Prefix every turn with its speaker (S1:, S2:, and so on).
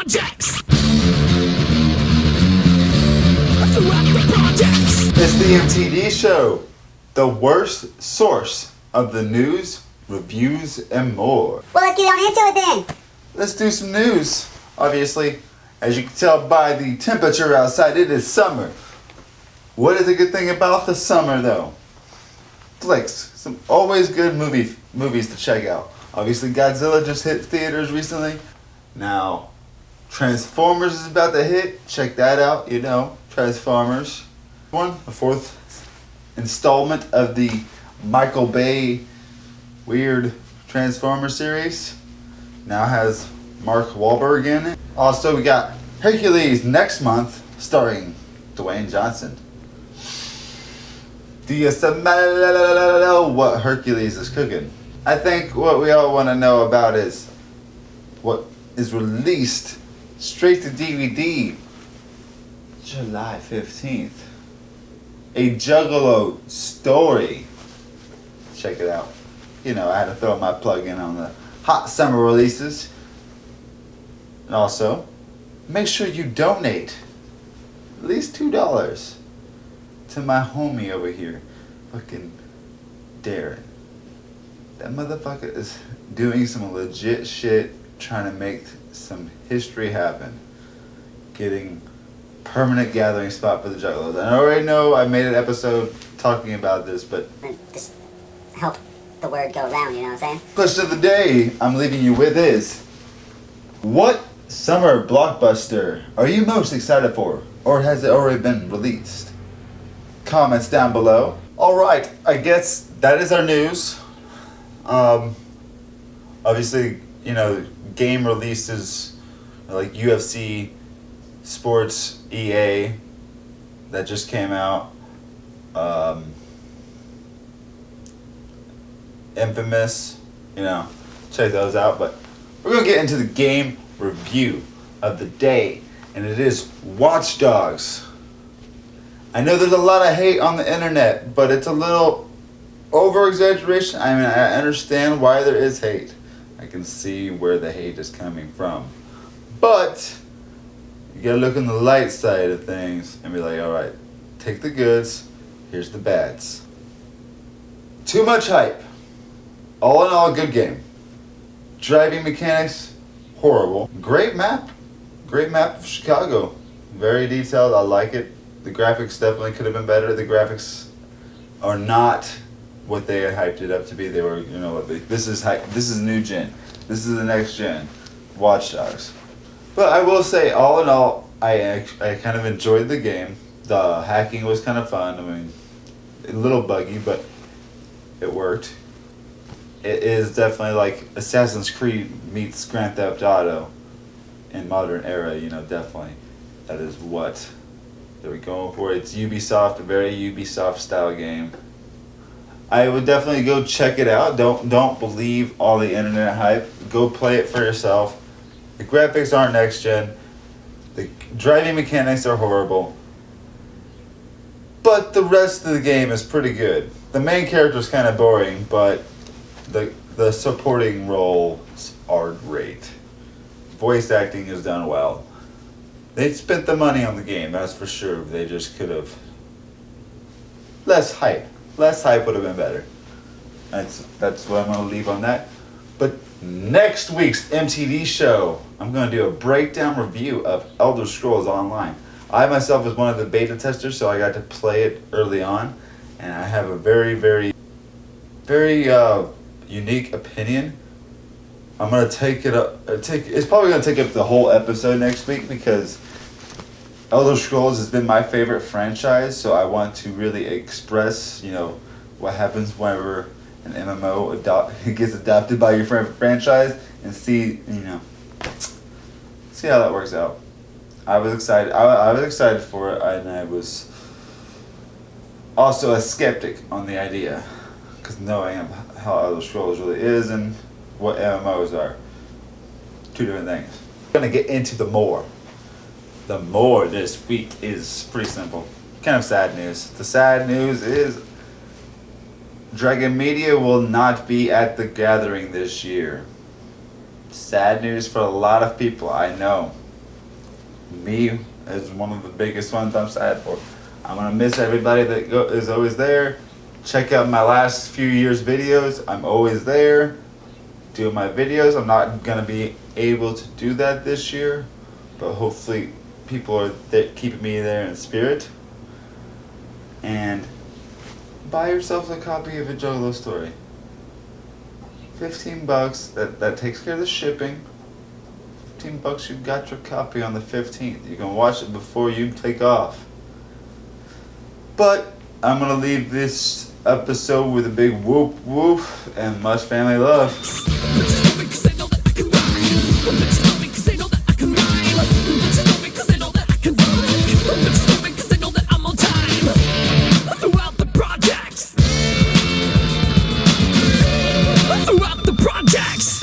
S1: projects. Throughout the projects.
S2: It's the MTD show, the worst source of the news, reviews, and more.
S3: Well, let's get on into it then.
S2: Let's do some news. Obviously, as you can tell by the temperature outside, it is summer. What is a good thing about the summer, though? Flicks. Some always good movies to check out. Obviously, Godzilla just hit theaters recently. Now, Transformers is about to hit. Check that out. You know, Transformers. The fourth installment of the Michael Bay weird Transformer series. Now has Mark Wahlberg in it. Also, we got Hercules next month, starring Dwayne Johnson. Do you smell what Hercules is cooking? I think what we all want to know about is what is released straight to DVD July 15th. A Juggalo Story. Check it out. You know, I had to throw my plug in on the hot summer releases. And also, make sure you donate at least $2 to my homie over here, fucking Darren. That motherfucker is doing some legit shit, trying to make some history happen. Getting permanent gathering spot for the Juggalos. I already know I made an episode talking about this, but
S3: Just help the word go around, you know what I'm saying?
S2: question of the day I'm leaving you with is, what summer blockbuster are you most excited for? Or has it already been released? Comments down below. Alright, I guess that is our news. Obviously, you know, game releases like UFC, Sports, EA, that just came out. Infamous, you know, check those out. But we're gonna get into the game review of the day, and it is Watch Dogs. I know there's a lot of hate on the internet, but it's a little over exaggeration. I mean, I understand why there is hate. I can see where the hate is coming from, but you gotta look on the light side of things and be like, all right, take the goods, here's the bads. Too much hype. All in all, good game. Driving mechanics, horrible. Great map of Chicago. Very detailed, I like it. The graphics definitely could have been better. The graphics are not what they had hyped it up to be. They were, you know what, this is new gen. This is the next gen Watch Dogs. But I will say, all in all, I kind of enjoyed the game. The hacking was kind of fun. I mean, a little buggy, but it worked. It is definitely like Assassin's Creed meets Grand Theft Auto in modern era, you know, definitely. That is what they were going for. It's Ubisoft, a very Ubisoft style game. I would definitely go check it out. Don't believe all the internet hype. Go play it for yourself. The graphics aren't next gen. The driving mechanics are horrible. But the rest of the game is pretty good. The main character is kind of boring, but the supporting roles are great. Voice acting is done well. They spent the money on the game, that's for sure. They just could have less hype. Less hype would have been better. That's what I'm going to leave on that. But next week's MTD show, I'm going to do a breakdown review of Elder Scrolls Online. I myself was one of the beta testers, so I got to play it early on, and I have a very, very, very unique opinion. I'm going to take it up. It's probably going to take up the whole episode next week because Elder Scrolls has been my favorite franchise, so I want to really express, you know, what happens whenever an MMO gets adopted by your franchise, and see, you know, see how that works out. I was excited. I was excited for it, and I was also a skeptic on the idea, because knowing how Elder Scrolls really is and what MMOs are, two different things. We're gonna get into the more. The more this week is pretty simple. Kind of sad news. The sad news is Dragon Media will not be at the gathering this year. Sad news for a lot of people, I know. me is one of the biggest ones I'm sad for. I'm gonna miss everybody that is always there. Check out my last few years' videos. I'm always there doing my videos. I'm not gonna be able to do that this year, but hopefully people are keeping me there in spirit. And buy yourself a copy of a Juggalo Story. $15. That takes care of the shipping. $15, you got your copy on the 15th. You can watch it before you take off. But I'm gonna leave this episode with a big whoop whoop and much family love.